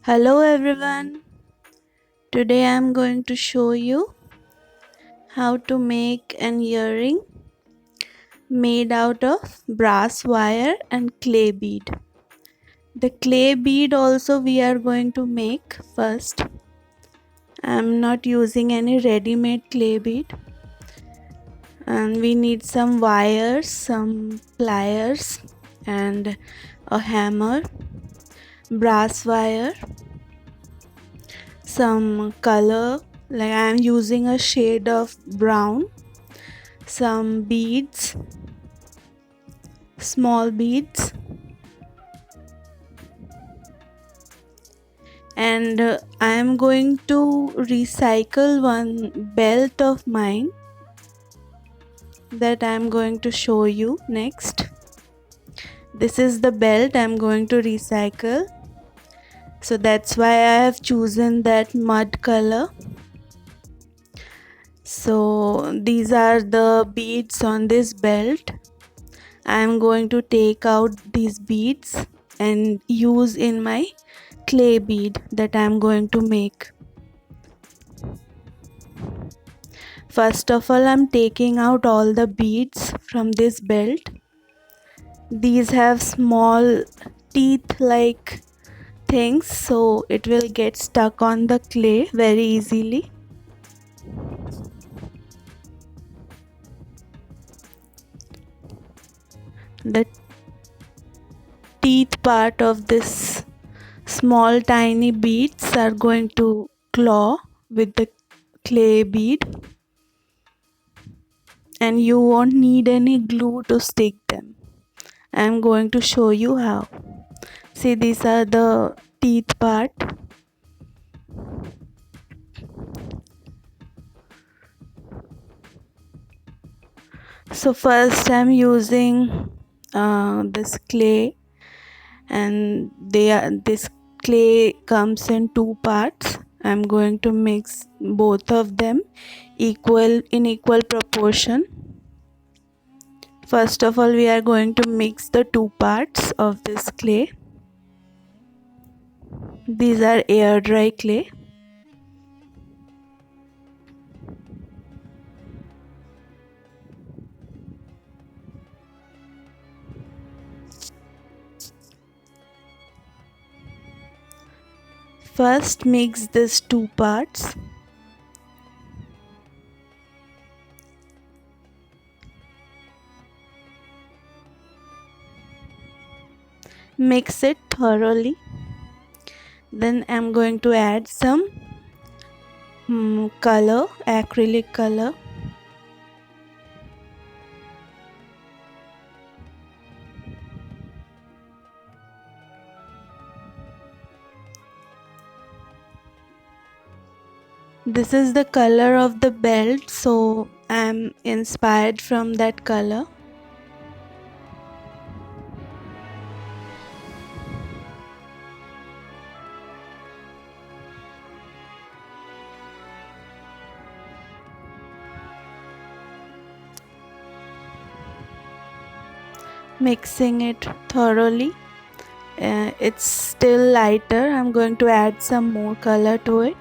Hello everyone. Today I am going to show you how to make an earring made out of brass wire and clay bead. The clay bead also we are going to make first. I am not using any ready-made clay bead, and we need some wires, some pliers and a hammer, brass wire, some color, like I am using a shade of brown, some beads, small beads, and I am going to recycle one belt of mine that I am going to show you next. This is the belt I am going to recycle, so that's why I have chosen that mud color. So these are the beads on this belt. I am going to take out these beads and use in my clay bead that I am going to make. First of all, I'm taking out all the beads from this belt. These have small teeth like things, so it will get stuck on the clay very easily. The teeth part of this small tiny beads are going to claw with the clay bead, and you won't need any glue to stick them. I'm going to show you how. See, these are the teeth part. So first I'm using this clay, and this clay comes in two parts. I'm going to mix both of them in equal proportion. First of all, we are going to mix the two parts of this clay. These are air dry clay. First mix these two parts. Mix it thoroughly. Then I'm going to add some color, acrylic color. This is the color of the belt, so I'm inspired from that color. Mixing it thoroughly. It's still lighter. I'm going to add some more color to it.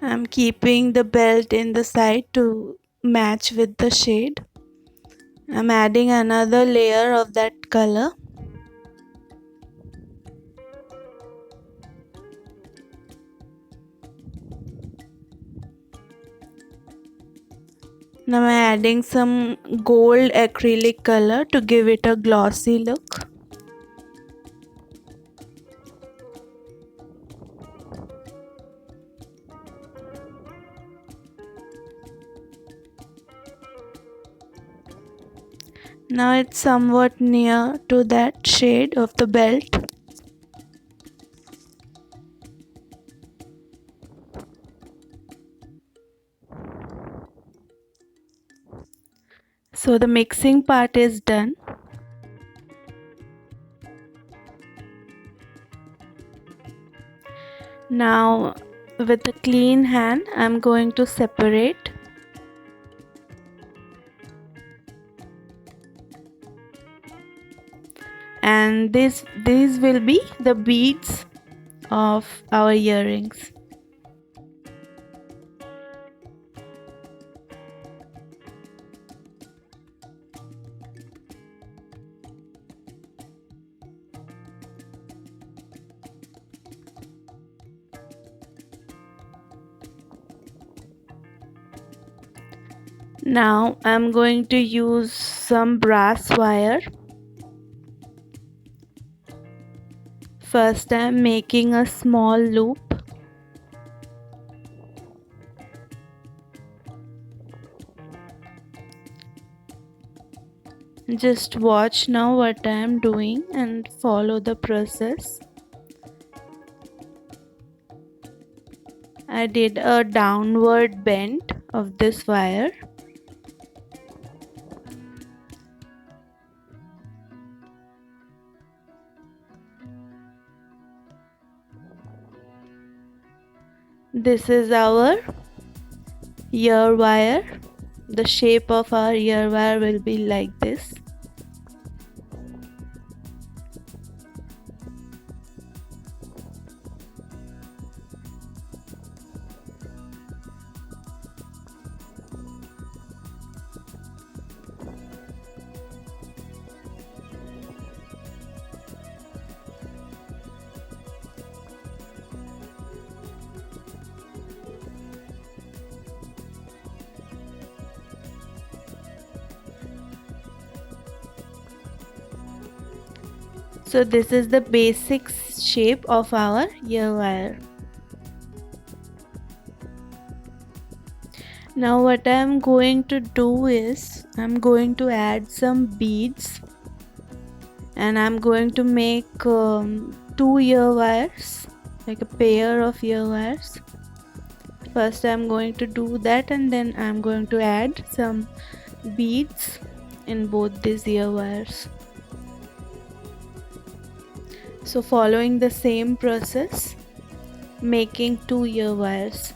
I'm keeping the belt in the side to match with the shade. I'm adding another layer of that color. Now I'm adding some gold acrylic color to give it a glossy look. Now it's somewhat near to that shade of the belt. So the mixing part is done. Now with a clean hand I'm going to separate, and these will be the beads of our earrings. Now I'm going to use some brass wire. First I'm making a small loop. Just watch now what I am doing and follow the process. I did a downward bend of this wire. This is our ear wire. The shape of our ear wire will be like this. So this is the basic shape of our ear wire. Now what I am going to do is I'm going to add some beads, and I'm going to make two ear wires, like a pair of ear wires. First I'm going to do that, and then I'm going to add some beads in both these ear wires. So following the same process, making two ear wires.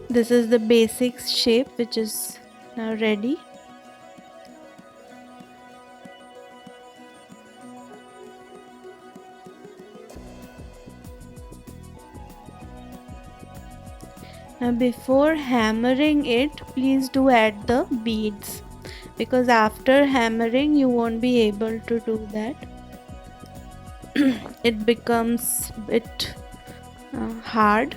This is the basic shape which is now ready. Now before hammering it, please do add the beads, because after hammering you won't be able to do that. It becomes a bit hard.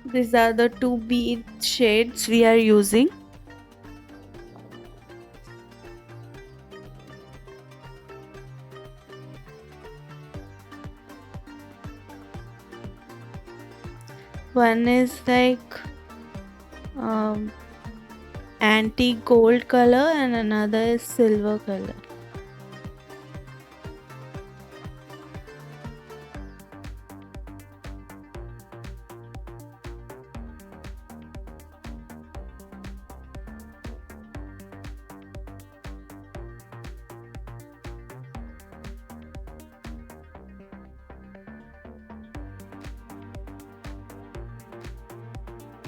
These are the two bead shades we are using. One is like antique gold color and another is silver color.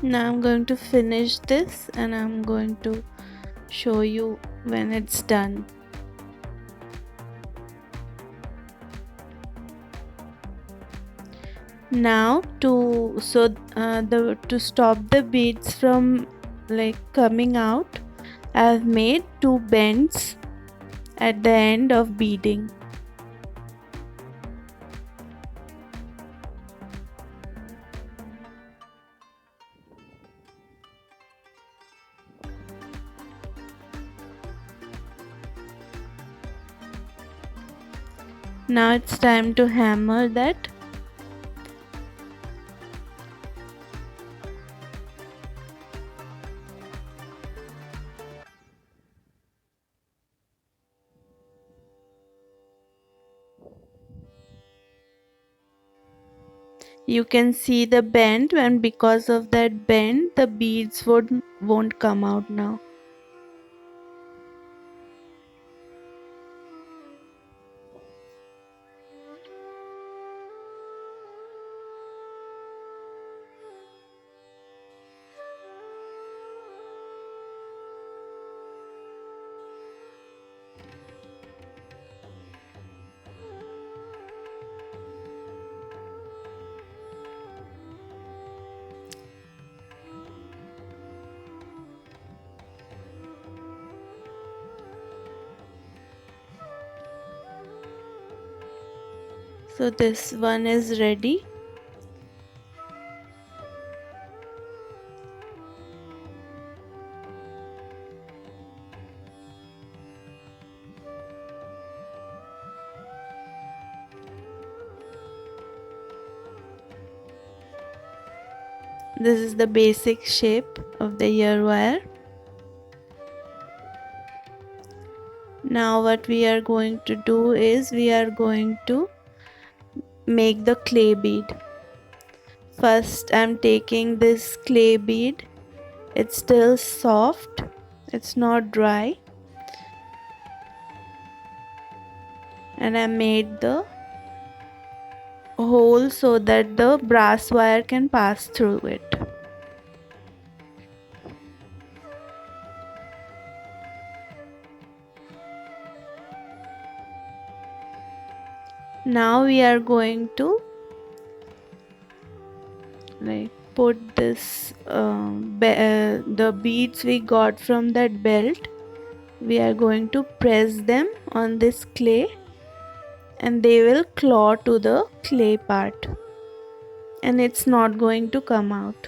Now I'm going to finish this and I'm going to show you when it's done. Now to stop the beads from coming out, I've made two bends at the end of beading. Now it's time to hammer that. You can see the bend, and because of that bend the beads won't come out now. So this one is ready. This is the basic shape of the ear wire. Now what we are going to do is we are going to make the clay bead. First I'm taking this clay bead. It's still soft, it's not dry, and I made the hole so that the brass wire can pass through it. Now we are going to put this the beads we got from that belt. We are going to press them on this clay and they will claw to the clay part and it's not going to come out.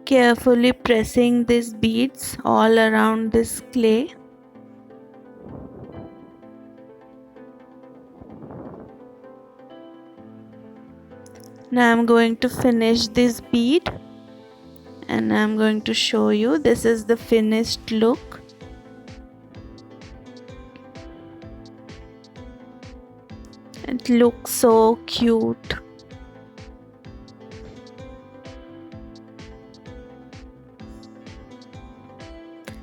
Carefully pressing these beads all around this clay. Now I'm going to finish this bead and I'm going to show you. This is the finished look. It looks so cute.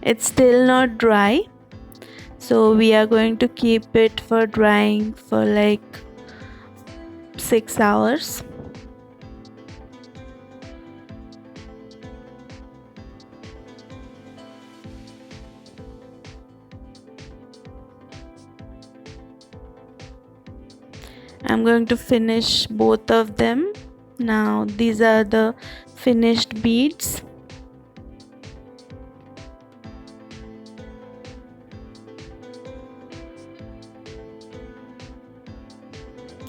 It's still not dry, so we are going to keep it for drying for like 6 hours. I'm going to finish both of them. Now these are the finished beads.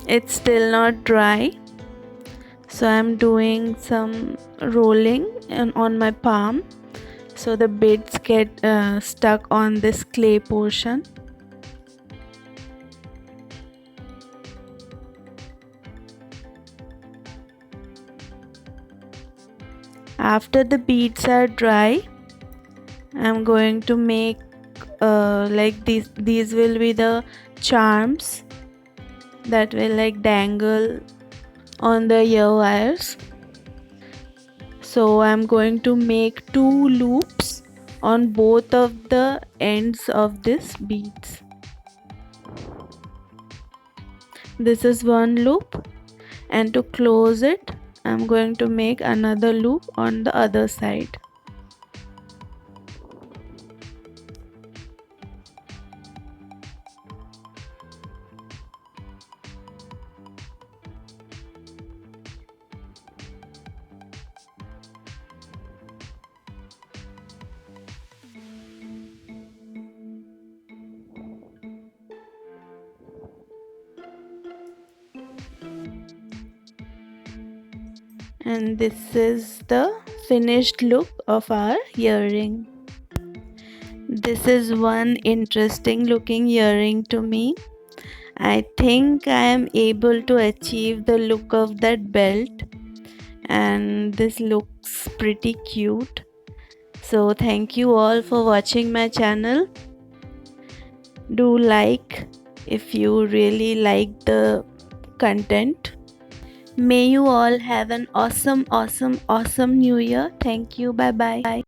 It's still not dry, so I'm doing some rolling on my palm so the beads get stuck on this clay portion. After the beads are dry, I'm going to make like these will be the charms that will like dangle on the ear wires. So I'm going to make 2 loops on both of the ends of this beads. This is one loop, and to close it I'm going to make another loop on the other side. And this is the finished look of our earring. This is one interesting looking earring to me. I think I am able to achieve the look of that belt, and this looks pretty cute. So thank you all for watching my channel. Do like if you really like the content. May you all have an awesome new year. Thank you. Bye bye.